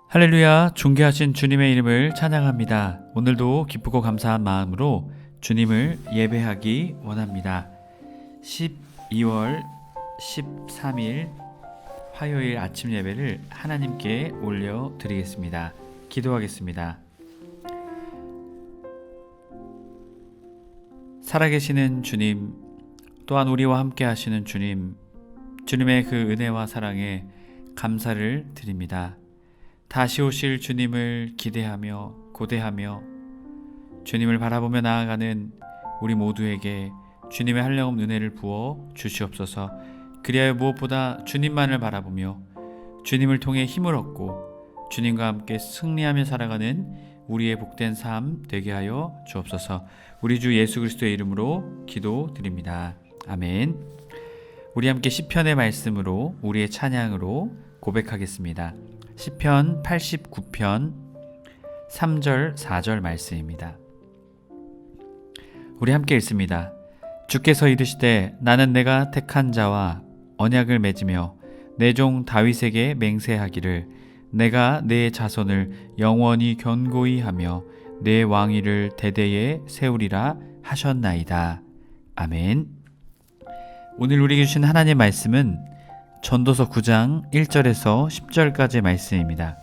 할렐루야, 존귀하신 주님의 이름을 찬양합니다. 오늘도 기쁘고 감사한 마음으로 주님을 예배하기 원합니다. 12월 13일 화요일 아침 예배를 하나님께 올려드리겠습니다. 기도하겠습니다. 살아계시는 주님, 또한 우리와 함께 하시는 주님, 주님의 그 은혜와 사랑에 감사를 드립니다. 다시 오실 주님을 기대하며 고대하며 주님을 바라보며 나아가는 우리 모두에게 주님의 한량없는 은혜를 부어 주시옵소서. 그리하여 무엇보다 주님만을 바라보며 주님을 통해 힘을 얻고 주님과 함께 승리하며 살아가는 우리의 복된 삶 되게 하여 주옵소서. 우리 주 예수 그리스도의 이름으로 기도드립니다. 아멘. 우리 함께 시편의 말씀으로 우리의 찬양으로 고백하겠습니다. 시편 89편 3절 4절 말씀입니다. 우리 함께 읽습니다. 주께서 이르시되 나는 내가 택한 자와 언약을 맺으며 내 종 다윗에게 맹세하기를 내가 내 자손을 영원히 견고히 하며 내 왕위를 대대에 세우리라 하셨나이다. 아멘. 오늘 우리에게 주신 하나님의 말씀은 전도서 9장 1절에서 10절까지의 말씀입니다.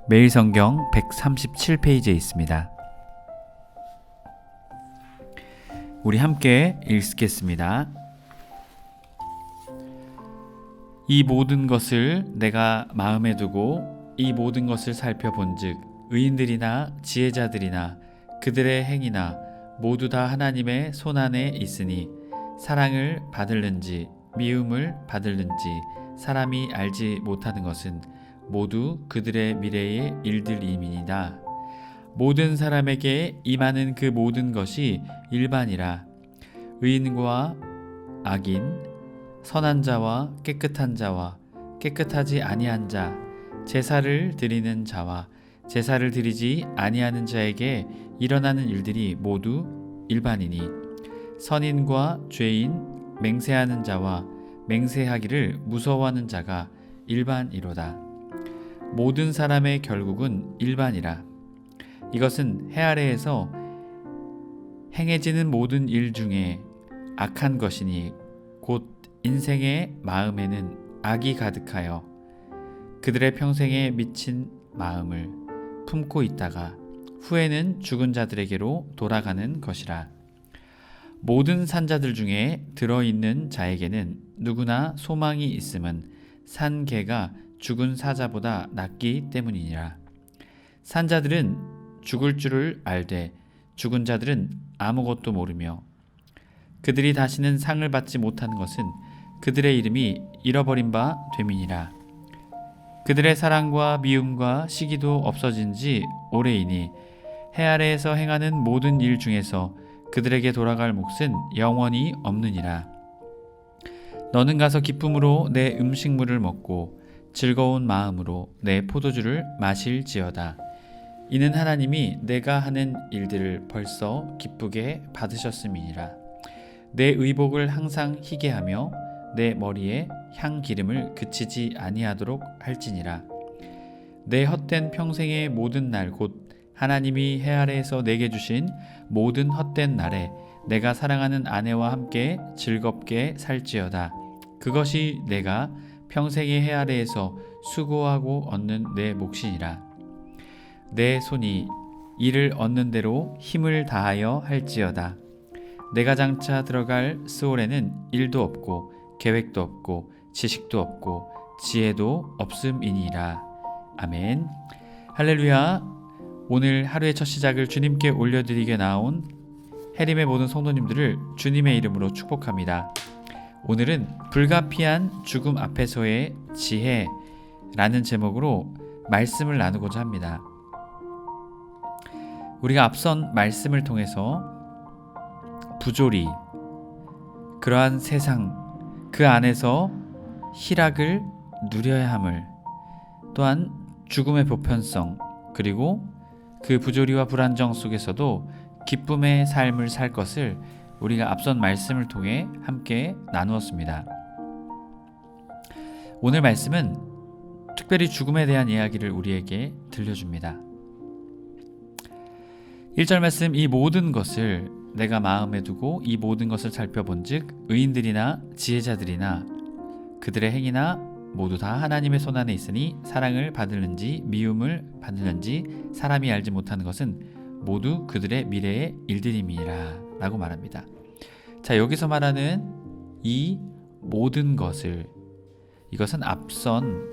매일 성경 137페이지에 있습니다. 우리 함께 읽겠습니다. 이 모든 것을 내가 마음에 두고 이 모든 것을 살펴본즉 의인들이나 지혜자들이나 그들의 행위나 모두 다 하나님의 손안에 있으니 사랑을 받을는지 미움을 받을는지 사람이 알지 못하는 것은 모두 그들의 미래의 일들이니이다. 모든 사람에게 임하는 그 모든 것이 일반이라. 의인과 악인, 선한 자와 깨끗한 자와 깨끗하지 아니한 자, 제사를 드리는 자와 제사를 드리지 아니하는 자에게 일어나는 일들이 모두 일반이니 선인과 죄인, 맹세하는 자와 맹세하기를 무서워하는 자가 일반이로다. 모든 사람의 결국은 일반이라. 이것은 해 아래에서 행해지는 모든 일 중에 악한 것이니 곧 인생의 마음에는 악이 가득하여 그들의 평생에 미친 마음을 품고 있다가 후에는 죽은 자들에게로 돌아가는 것이라. 모든 산자들 중에 들어있는 자에게는 누구나 소망이 있음은 산 개가 죽은 사자보다 낫기 때문이니라. 산자들은 죽을 줄을 알되 죽은 자들은 아무것도 모르며 그들이 다시는 상을 받지 못하는 것은 그들의 이름이 잃어버린 바 됨이니라. 그들의 사랑과 미움과 시기도 없어진 지 오래이니 해 아래에서 행하는 모든 일 중에서 그들에게 돌아갈 몫은 영원히 없느니라. 너는 가서 기쁨으로 내 음식물을 먹고 즐거운 마음으로 내 포도주를 마실지어다. 이는 하나님이 내가 하는 일들을 벌써 기쁘게 받으셨음이니라. 내 의복을 항상 희게 하며 내 머리에 향기름을 그치지 아니하도록 할지니라. 내 헛된 평생의 모든 날 곧 하나님이 해 아래에서 내게 주신 모든 헛된 날에 내가 사랑하는 아내와 함께 즐겁게 살지어다. 그것이 내가 평생의 해 아래에서 수고하고 얻는 내 몫이니라. 내 손이 이를 얻는 대로 힘을 다하여 할지어다. 내가 장차 들어갈 스올에는 일도 없고 계획도 없고 지식도 없고 지혜도 없음이니라. 아멘. 할렐루야. 오늘 하루의 첫 시작을 주님께 올려드리게 나온 해림의 모든 성도님들을 주님의 이름으로 축복합니다. 오늘은 불가피한 죽음 앞에서의 지혜라는 제목으로 말씀을 나누고자 합니다. 우리가 앞선 말씀을 통해서 부조리, 그러한 세상 그 안에서 희락을 누려야 함을, 또한 죽음의 보편성, 그리고 그 부조리와 불안정 속에서도 기쁨의 삶을 살 것을 우리가 앞선 말씀을 통해 함께 나누었습니다. 오늘 말씀은 특별히 죽음에 대한 이야기를 우리에게 들려줍니다. 1절 말씀, 이 모든 것을 내가 마음에 두고 이 모든 것을 살펴본즉 의인들이나 지혜자들이나 그들의 행위나 모두 다 하나님의 손안에 있으니 사랑을 받을는지 미움을 받을는지 사람이 알지 못하는 것은 모두 그들의 미래의 일들임이라 라고 말합니다. 자, 여기서 말하는 이 모든 것을, 이것은 앞선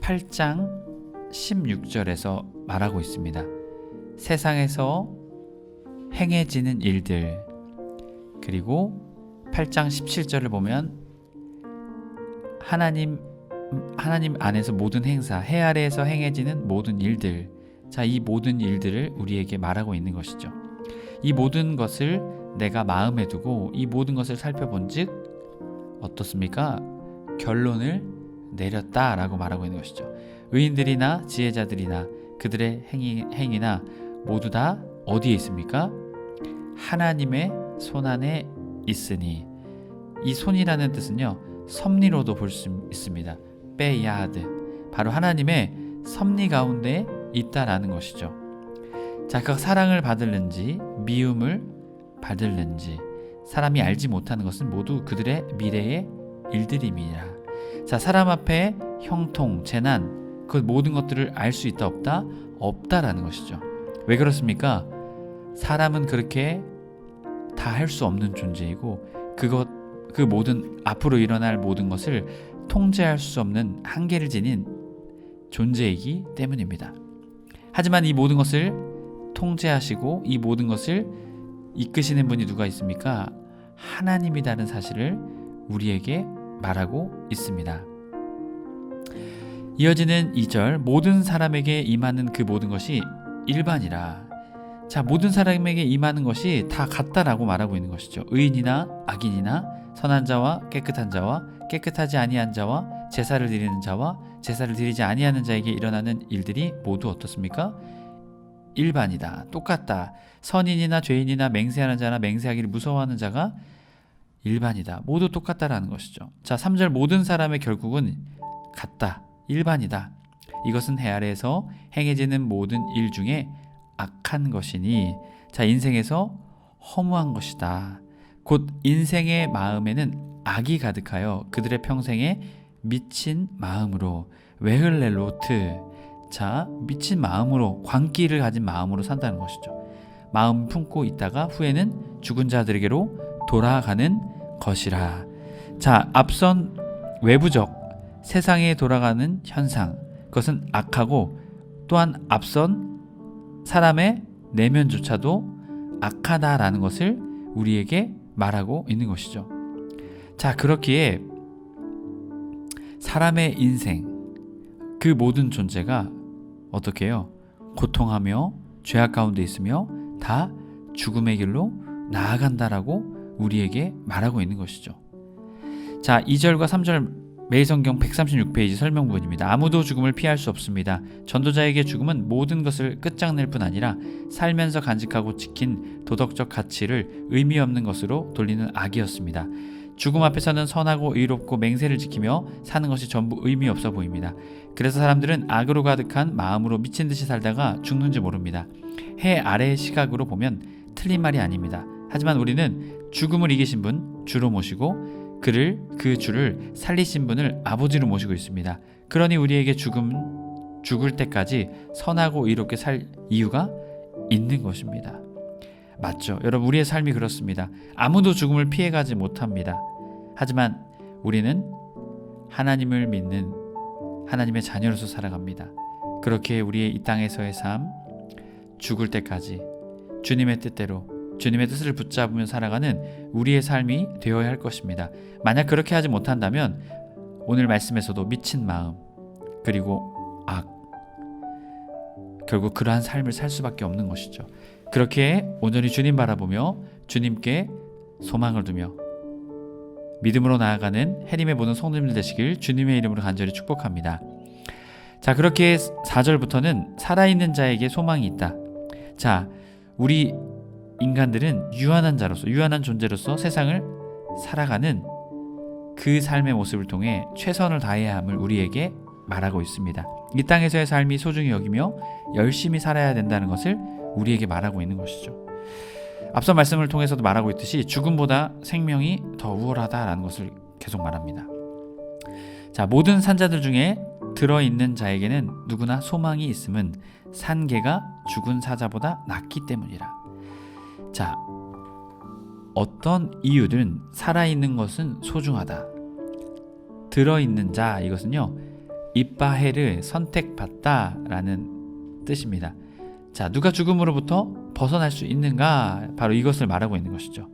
8장 16절에서 말하고 있습니다. 세상에서 행해지는 일들, 그리고 8장 17절을 보면 하나님 안에서 모든 행사, 해 아래에서 행해지는 모든 일들, 자, 이 모든 일들을 우리에게 말하고 있는 것이죠. 이 모든 것을 내가 마음에 두고 이 모든 것을 살펴본즉 어떻습니까? 결론을 내렸다라고 말하고 있는 것이죠. 의인들이나 지혜자들이나 그들의 행위나 모두 다 어디에 있습니까? 하나님의 손안에 있으니, 이 손이라는 뜻은요, 섭리로도 볼 수 있습니다. 베야드, 바로 하나님의 섭리 가운데 있다라는 것이죠. 자, 그 사랑을 받을는지 미움을 받을는지 사람이 알지 못하는 것은 모두 그들의 미래의 일들임이라. 자, 사람 앞에 형통, 재난, 그 모든 것들을 알 수 있다 없다? 없다라는 것이죠. 왜 그렇습니까? 사람은 그렇게 다 할 수 없는 존재이고 그 모든 앞으로 일어날 모든 것을 통제할 수 없는 한계를 지닌 존재이기 때문입니다. 하지만 이 모든 것을 통제하시고 이 모든 것을 이끄시는 분이 누가 있습니까? 하나님이라는 사실을 우리에게 말하고 있습니다. 이어지는 2절, 모든 사람에게 임하는 그 모든 것이 일반이라. 자, 모든 사람에게 임하는 것이 다 같다라고 말하고 있는 것이죠. 의인이나 악인이나 선한 자와 깨끗한 자와 깨끗하지 아니한 자와 제사를 드리는 자와 제사를 드리지 아니하는 자에게 일어나는 일들이 모두 어떻습니까? 일반이다, 똑같다. 선인이나 죄인이나 맹세하는 자나 맹세하기를 무서워하는 자가 일반이다, 모두 똑같다라는 것이죠. 자, 3절, 모든 사람의 결국은 같다, 일반이다. 이것은 해 아래에서 행해지는 모든 일 중에 악한 것이니, 자, 인생에서 허무한 것이다. 곧 인생의 마음에는 악이 가득하여 그들의 평생에 미친 마음으로, 웨흘렐로트, 자, 미친 마음으로, 광기를 가진 마음으로 산다는 것이죠. 마음 품고 있다가 후에는 죽은 자들에게로 돌아가는 것이라. 자, 앞선 외부적 세상에 돌아가는 현상, 그것은 악하고 또한 앞선 사람의 내면조차도 악하다라는 것을 우리에게 말하고 있는 것이죠. 자, 그렇기에 사람의 인생, 그 모든 존재가 어떻게 해요? 고통하며 죄악 가운데 있으며 다 죽음의 길로 나아간다라고 우리에게 말하고 있는 것이죠. 자, 2절과 3절 매일성경 136페이지 설명문입니다. 아무도 죽음을 피할 수 없습니다. 전도자에게 죽음은 모든 것을 끝장낼 뿐 아니라 살면서 간직하고 지킨 도덕적 가치를 의미 없는 것으로 돌리는 악이었습니다. 죽음 앞에서는 선하고 의롭고 맹세를 지키며 사는 것이 전부 의미 없어 보입니다. 그래서 사람들은 악으로 가득한 마음으로 미친 듯이 살다가 죽는지 모릅니다. 해 아래의 시각으로 보면 틀린 말이 아닙니다. 하지만 우리는 죽음을 이기신 분, 주로 모시고 그 주를 살리신 분을 아버지로 모시고 있습니다. 그러니 우리에게 죽을 때까지 선하고 의롭게 살 이유가 있는 것입니다. 맞죠? 여러분, 우리의 삶이 그렇습니다. 아무도 죽음을 피해가지 못합니다. 하지만 우리는 하나님을 믿는 하나님의 자녀로서 살아갑니다. 그렇게 우리의 이 땅에서의 삶, 죽을 때까지 주님의 뜻대로, 주님의 뜻을 붙잡으며 살아가는 우리의 삶이 되어야 할 것입니다. 만약 그렇게 하지 못한다면 오늘 말씀에서도 미친 마음, 그리고 악, 결국 그러한 삶을 살 수밖에 없는 것이죠. 그렇게 온전히 주님 바라보며 주님께 소망을 두며 믿음으로 나아가는 해림에 보는 성도님들 되시길 주님의 이름으로 간절히 축복합니다. 자, 그렇게 4절부터는 살아있는 자에게 소망이 있다. 자, 우리 인간들은 유한한 자로서, 유한한 존재로서 세상을 살아가는 그 삶의 모습을 통해 최선을 다해야 함을 우리에게 말하고 있습니다. 이 땅에서의 삶이 소중히 여기며 열심히 살아야 된다는 것을 우리에게 말하고 있는 것이죠. 앞서 말씀을 통해서도 말하고 있듯이 죽음보다 생명이 더 우월하다라는 것을 계속 말합니다. 자, 모든 산자들 중에 들어있는 자에게는 누구나 소망이 있음은 산 개가 죽은 사자보다 낫기 때문이라. 자, 어떤 이유든 살아있는 것은 소중하다. 들어있는 자, 이것은요 이빠헤를 선택받다라는 뜻입니다. 자, 누가 죽음으로부터 벗어날 수 있는가? 바로 이것을 말하고 있는 것이죠.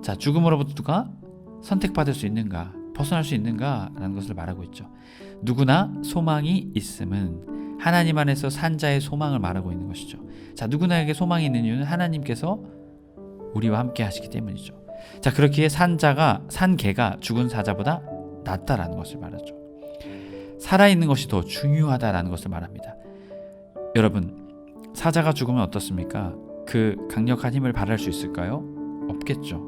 자, 죽음으로부터 누가 선택받을 수 있는가? 벗어날 수 있는가? 라는 것을 말하고 있죠. 누구나 소망이 있음은 하나님 안에서 산 자의 소망을 말하고 있는 것이죠. 자, 누구나에게 소망이 있는 이유는 하나님께서 우리와 함께 하시기 때문이죠. 자, 그렇기에 산 개가 죽은 사자보다 낫다라는 것을 말하죠. 살아있는 것이 더 중요하다라는 것을 말합니다. 여러분, 사자가 죽으면 어떻습니까? 그 강력한 힘을 발휘할 수 있을까요? 없겠죠.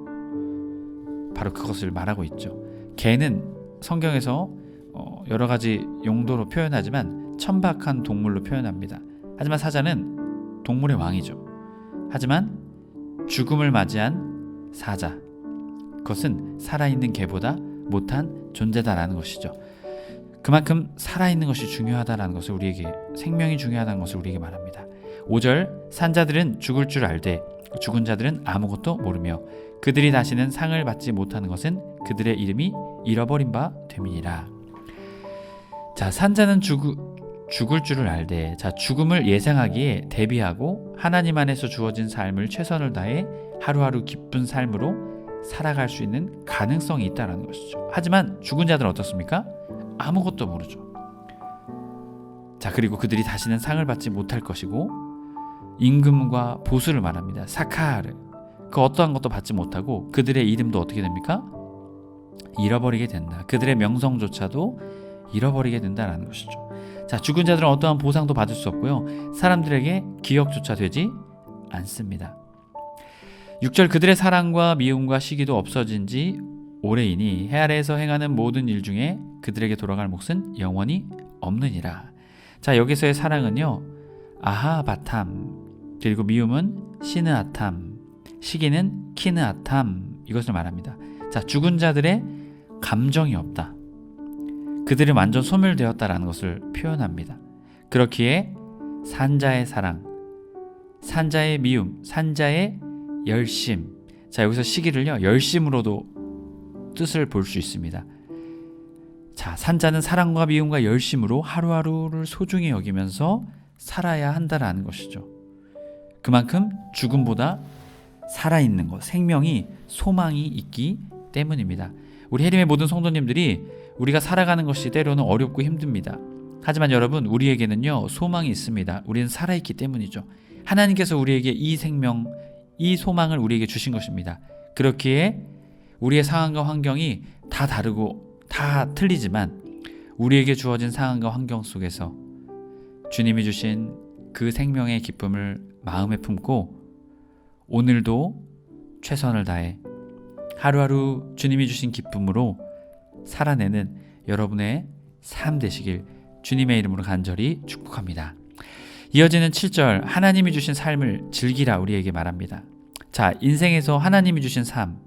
바로 그것을 말하고 있죠. 개는 성경에서 여러 가지 용도로 표현하지만 천박한 동물로 표현합니다. 하지만 사자는 동물의 왕이죠. 하지만 죽음을 맞이한 사자, 그것은 살아있는 개보다 못한 존재다라는 것이죠. 그만큼 살아있는 것이 중요하다라는 것을 우리에게, 생명이 중요하다는 것을 우리에게 말합니다. 5절, 산자들은 죽을 줄 알되 죽은 자들은 아무것도 모르며 그들이 다시는 상을 받지 못하는 것은 그들의 이름이 잃어버린 바 됨이니라. 자, 산자는 죽을 줄을 알되, 자, 죽음을 예상하기에 대비하고 하나님 안에서 주어진 삶을 최선을 다해 하루하루 기쁜 삶으로 살아갈 수 있는 가능성이 있다는 것이죠. 하지만 죽은 자들은 어떻습니까? 아무것도 모르죠. 자, 그리고 그들이 다시는 상을 받지 못할 것이고 임금과 보수를 말합니다. 사카르, 그 어떠한 것도 받지 못하고 그들의 이름도 어떻게 됩니까? 잃어버리게 된다. 그들의 명성조차도 잃어버리게 된다는 것이죠. 자, 죽은 자들은 어떠한 보상도 받을 수 없고요, 사람들에게 기억조차 되지 않습니다. 6절, 그들의 사랑과 미움과 시기도 없어진 지 오래이니 해 아래에서 행하는 모든 일 중에 그들에게 돌아갈 몫은 영원히 없느니라. 자, 여기서의 사랑은요 아하바탐, 그리고 미움은 시느아탐, 시기는 키느아탐, 이것을 말합니다. 자, 죽은 자들의 감정이 없다. 그들은 완전 소멸되었다라는 것을 표현합니다. 그렇기에 산자의 사랑, 산자의 미움, 산자의 열심. 자, 여기서 시기를요 열심으로도 뜻을 볼 수 있습니다. 자, 산자는 사랑과 미움과 열심으로 하루하루를 소중히 여기면서 살아야 한다라는 것이죠. 그만큼 죽음보다 살아있는 것, 생명이, 소망이 있기 때문입니다. 우리 해림의 모든 성도님들이 우리가 살아가는 것이 때로는 어렵고 힘듭니다. 하지만 여러분, 우리에게는요 소망이 있습니다. 우리는 살아있기 때문이죠. 하나님께서 우리에게 이 생명, 이 소망을 우리에게 주신 것입니다. 그렇기에 우리의 상황과 환경이 다 다르고 다 틀리지만 우리에게 주어진 상황과 환경 속에서 주님이 주신 그 생명의 기쁨을 마음에 품고 오늘도 최선을 다해 하루하루 주님이 주신 기쁨으로 살아내는 여러분의 삶 되시길 주님의 이름으로 간절히 축복합니다. 이어지는 7절, 하나님이 주신 삶을 즐기라 우리에게 말합니다. 자, 인생에서 하나님이 주신 삶,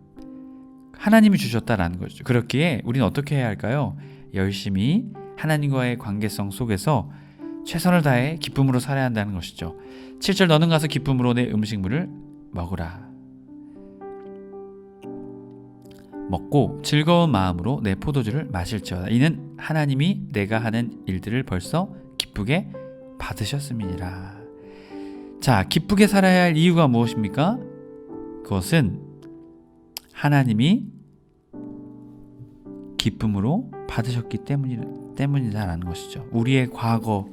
하나님이 주셨다라는 거죠. 그렇기에 우리는 어떻게 해야 할까요? 열심히 하나님과의 관계성 속에서 최선을 다해 기쁨으로 살아야 한다는 것이죠. 7절, 너는 가서 기쁨으로 내 음식물을 먹으라. 먹고 즐거운 마음으로 내 포도주를 마실지어다. 이는 하나님이 내가 하는 일들을 벌써 기쁘게 받으셨음이니라. 자, 기쁘게 살아야 할 이유가 무엇입니까? 그것은 하나님이 기쁨으로 받으셨기 때문이다라는 것이죠. 우리의 과거,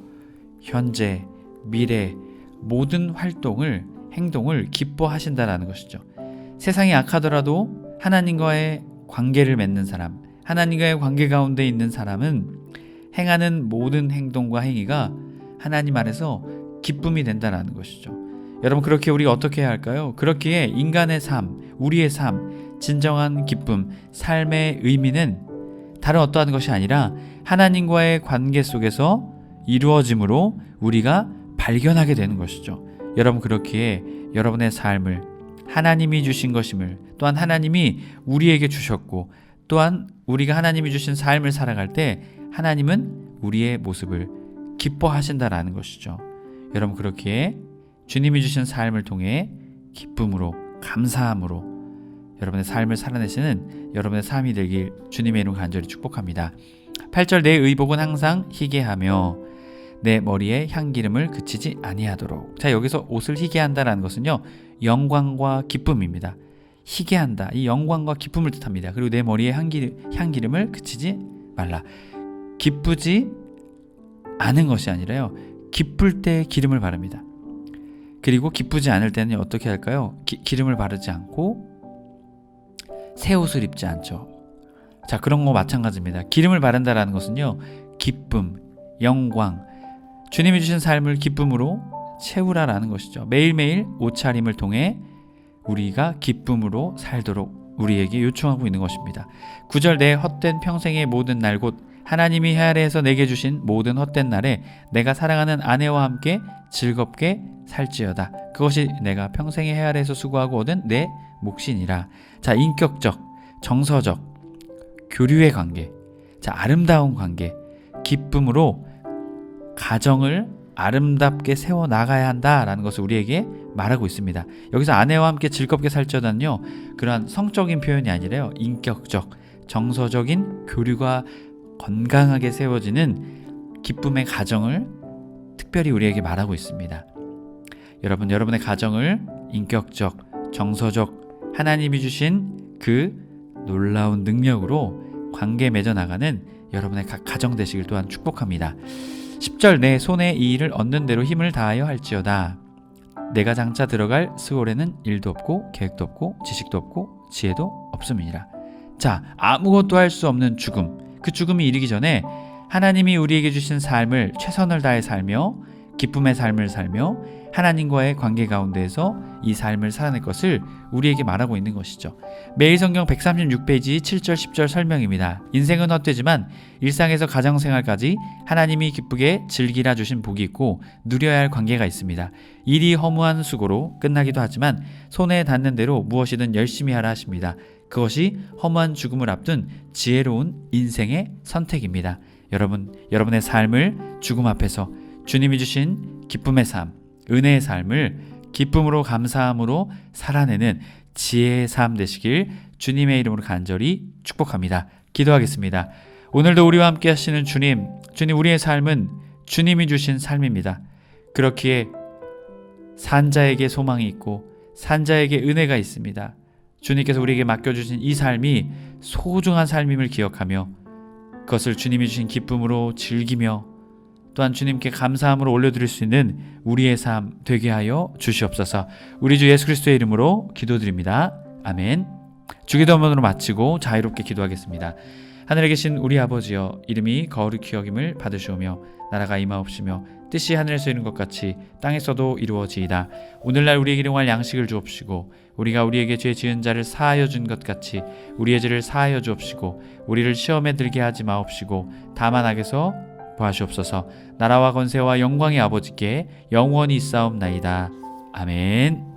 현재, 미래 모든 활동을, 행동을 기뻐하신다라는 것이죠. 세상이 악하더라도 하나님과의 관계를 맺는 사람, 하나님과의 관계 가운데 있는 사람은 행하는 모든 행동과 행위가 하나님 안에서 기쁨이 된다는 것이죠. 여러분, 그렇게 우리가 어떻게 해야 할까요? 그렇기에 인간의 삶, 우리의 삶, 진정한 기쁨, 삶의 의미는 다른 어떠한 것이 아니라 하나님과의 관계 속에서 이루어짐으로 우리가 발견하게 되는 것이죠. 여러분, 그렇기에 여러분의 삶을 하나님이 주신 것임을, 또한 하나님이 우리에게 주셨고, 또한 우리가 하나님이 주신 삶을 살아갈 때 하나님은 우리의 모습을 기뻐하신다라는 것이죠. 여러분, 그렇기에 주님이 주신 삶을 통해 기쁨으로, 감사함으로 여러분의 삶을 살아내시는 여러분의 삶이 되길 주님의 이름 간절히 축복합니다. 8절, 내 의복은 항상 희게 하며 내 머리에 향기름을 그치지 아니하도록. 자, 여기서 옷을 희게 한다라는 것은요, 영광과 기쁨입니다. 희게 한다, 이 영광과 기쁨을 뜻합니다. 그리고 내 머리에 향기름을 그치지 말라. 기쁘지 않은 것이 아니라요, 기쁠 때 기름을 바릅니다. 그리고 기쁘지 않을 때는 어떻게 할까요? 기름을 바르지 않고 새 옷을 입지 않죠. 자, 그런 거 마찬가지입니다. 기름을 바른다라는 것은요, 기쁨, 영광, 주님이 주신 삶을 기쁨으로 채우라라는 것이죠. 매일매일 옷차림을 통해 우리가 기쁨으로 살도록 우리에게 요청하고 있는 것입니다. 9절, 내 헛된 평생의 모든 날, 곧 하나님이 헤아려서 내게 주신 모든 헛된 날에 내가 사랑하는 아내와 함께 즐겁게 살지어다. 그것이 내가 평생에 헤아려서 수고하고 얻은 내 몫이니라. 자, 인격적, 정서적, 교류의 관계, 자, 아름다운 관계, 기쁨으로 가정을 아름답게 세워나가야 한다라는 것을 우리에게 말하고 있습니다. 여기서 아내와 함께 즐겁게 살지어다는요, 그러한 성적인 표현이 아니라요, 인격적, 정서적인 교류가 건강하게 세워지는 기쁨의 가정을 특별히 우리에게 말하고 있습니다. 여러분, 여러분의 가정을 인격적, 정서적, 하나님이 주신 그 놀라운 능력으로 관계 맺어 나가는 여러분의 각 가정 되시길 또한 축복합니다. 10절, 내 손에 이 일을 얻는 대로 힘을 다하여 할지어다. 내가 장차 들어갈 스올에는 일도 없고 계획도 없고 지식도 없고 지혜도 없음이니라. 자, 아무것도 할 수 없는 죽음, 그 죽음이 이르기 전에 하나님이 우리에게 주신 삶을 최선을 다해 살며 기쁨의 삶을 살며 하나님과의 관계 가운데에서 이 삶을 살아낼 것을 우리에게 말하고 있는 것이죠. 매일 성경 136페이지 7절 10절 설명입니다. 인생은 헛되지만 일상에서 가정생활까지 하나님이 기쁘게 즐기라 주신 복이 있고 누려야 할 관계가 있습니다. 일이 허무한 수고로 끝나기도 하지만 손에 닿는 대로 무엇이든 열심히 하라 하십니다. 그것이 허무한 죽음을 앞둔 지혜로운 인생의 선택입니다. 여러분, 여러분의 삶을 죽음 앞에서 주님이 주신 기쁨의 삶, 은혜의 삶을 기쁨으로 감사함으로 살아내는 지혜의 삶 되시길 주님의 이름으로 간절히 축복합니다. 기도하겠습니다. 오늘도 우리와 함께 하시는 주님, 우리의 삶은 주님이 주신 삶입니다. 그렇기에 산자에게 소망이 있고 산자에게 은혜가 있습니다. 주님께서 우리에게 맡겨주신 이 삶이 소중한 삶임을 기억하며 그것을 주님이 주신 기쁨으로 즐기며 또한 주님께 감사함으로 올려드릴 수 있는 우리의 삶 되게 하여 주시옵소서. 우리 주 예수 그리스도의 이름으로 기도드립니다. 아멘. 주기도문으로 마치고 자유롭게 기도하겠습니다. 하늘에 계신 우리 아버지여, 이름이 거룩히 여김을 받으시오며 나라가 임하옵시며 뜻이 하늘에서 이룬 것 같이 땅에서도 이루어지이다. 오늘날 우리에게 일용할 양식을 주옵시고 우리가 우리에게 죄 지은 자를 사하여 준 것 같이 우리의 죄를 사하여 주옵시고 우리를 시험에 들게 하지 마옵시고 다만 악에서 구하시옵소서. 나라와 권세와 영광의 아버지께 영원히 있사옵나이다. 아멘.